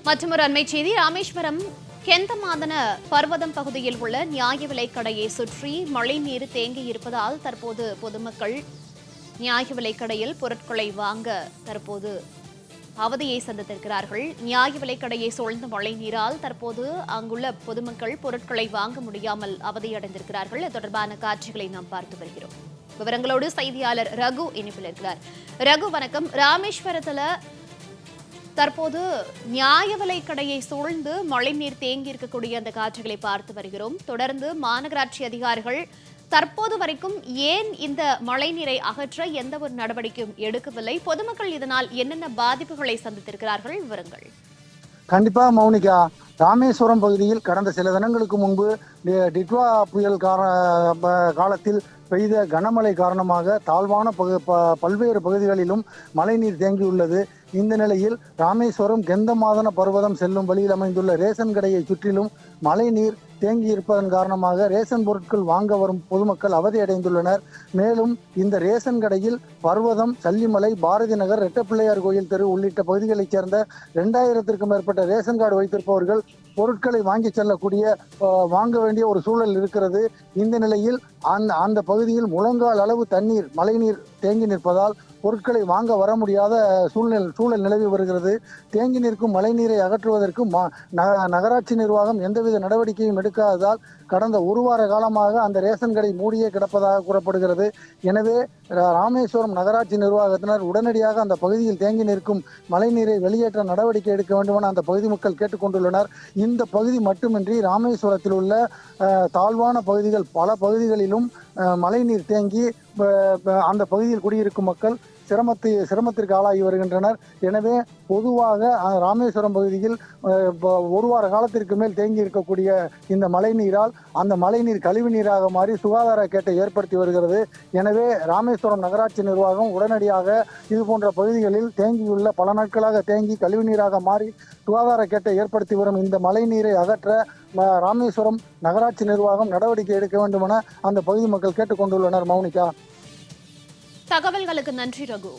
மற்றொரு அண்மை செய்தி. ராமேஸ்வரம் கெந்தமாதன பர்வதம் பகுதியில் உள்ள நியாய விலைக் கடையை சுற்றி மழைநீர் தேங்கியிருப்பதால் தற்போது பொதுமக்கள் நியாய விலைக் கடையில் பொருட்களை வாங்க தற்போது அவதியை சந்தித்திருக்கிறார்கள். நியாய விலைக் கடையை சூழ்ந்த மழை நீரால் தற்போது அங்குள்ள பொதுமக்கள் பொருட்களை வாங்க முடியாமல் அவதியடைந்திருக்கிறார்கள். இது தொடர்பான காட்சிகளை நாம் பார்த்து வருகிறோம். விவரங்களோடு செய்தியாளர் ரகு இணைப்பில் இருக்கிறார். ரகு, வணக்கம். ராமேஸ்வரத்துல தற்போது நியாய விலைக் கடையை சூழ்ந்து மழைநீர் தேங்கி இருக்கக்கூடிய அந்த காட்சிகளை பார்த்து வருகிறோம். தொடர்ந்து மாநகராட்சி அதிகாரிகள் தற்போது வரைக்கும் ஏன் இந்த மழைநீரை அகற்ற எந்த ஒரு நடவடிக்கையும் எடுக்கவில்லை? பொதுமக்கள் இதனால் என்னென்ன பாதிப்புகளை சந்தித்திருக்கிறார்கள்? விவரங்கள். கண்டிப்பா மௌனிகா, ராமேஸ்வரம் பகுதியில் கடந்த சில தினங்களுக்கு முன்பு டிட்வா புயல் காலத்தில் பெய்த கனமழை காரணமாக தாழ்வான பல்வேறு பகுதிகளிலும் மழைநீர் தேங்கியுள்ளது. இந்த நிலையில் ராமேஸ்வரம் கெந்தமாதன பர்வதம் செல்லும் வழியில் அமைந்துள்ள ரேஷன் கடையை சுற்றிலும் மழைநீர் தேங்கி இருப்பதன் காரணமாக ரேஷன் பொருட்கள் வாங்க வரும் பொதுமக்கள் அவதியடைந்துள்ளனர். மேலும் இந்த ரேஷன் கடையில் பர்வதம், சல்லிமலை, பாரதி நகர், ரெட்டப்பிள்ளையார் கோயில் தெரு உள்ளிட்ட பகுதிகளைச் சேர்ந்த 2000த்திற்கும் மேற்பட்ட ரேஷன் கார்டு வைத்திருப்பவர்கள் பொருட்களை வாங்கி செல்லக்கூடிய வாங்க வேண்டிய ஒரு சூழல் இருக்கிறது. இந்த நிலையில் அந்த பகுதியில் முழங்கால் அளவு தண்ணீர், மழைநீர் தேங்கி நிற்பதால் பொருட்களை வாங்க வர முடியாத சூழல் நிலவி வருகிறது. தேங்கி நிற்கும் மழைநீரை அகற்றுவதற்கு நகராட்சி நிர்வாகம் எந்தவித நடவடிக்கையும் எடுக்காததால் கடந்த ஒரு வார காலமாக அந்த ரேஷன் கடை மூடியே கிடப்பதாக கூறப்படுகிறது. எனவே ராமேஸ்வரம் நகராட்சி நிர்வாகத்தினர் உடனடியாக அந்த பகுதியில் தேங்கி நிற்கும் மழைநீரை வெளியேற்ற நடவடிக்கை எடுக்க வேண்டும் என அந்த பகுதி மக்கள் கேட்டுக்கொண்டுள்ளனர். இந்த பகுதி மட்டுமின்றி ராமேஸ்வரத்தில் உள்ள தாழ்வான பகுதிகள் பல பகுதிகளிலும் மழைநீர் தேங்கி அந்த பகுதியில் குடியிருக்கும் மக்கள் சிரமத்திற்கு ஆளாகி வருகின்றனர். எனவே பொதுவாக ராமேஸ்வரம் பகுதியில் ஒரு வார காலத்திற்கு மேல் தேங்கி இருக்கக்கூடிய இந்த மழைநீரால் அந்த மழைநீர் கழிவு நீராக மாறி சுகாதார கேட்டை ஏற்படுத்தி வருகிறது. எனவே ராமேஸ்வரம் நகராட்சி நிர்வாகம் உடனடியாக இது போன்ற பகுதிகளில் தேங்கியுள்ள பல நாட்களாக தேங்கி கழிவு நீராக மாறி சுகாதார கேட்டை ஏற்படுத்தி வரும் இந்த மழைநீரை அகற்ற ராமேஸ்வரம் நகராட்சி நிர்வாகம் நடவடிக்கை எடுக்க வேண்டும் என அந்த பகுதி மக்கள் கேட்டுக்கொண்டுள்ளனர். மௌனிகா, தகவல்களுக்கு நன்றி ரகு.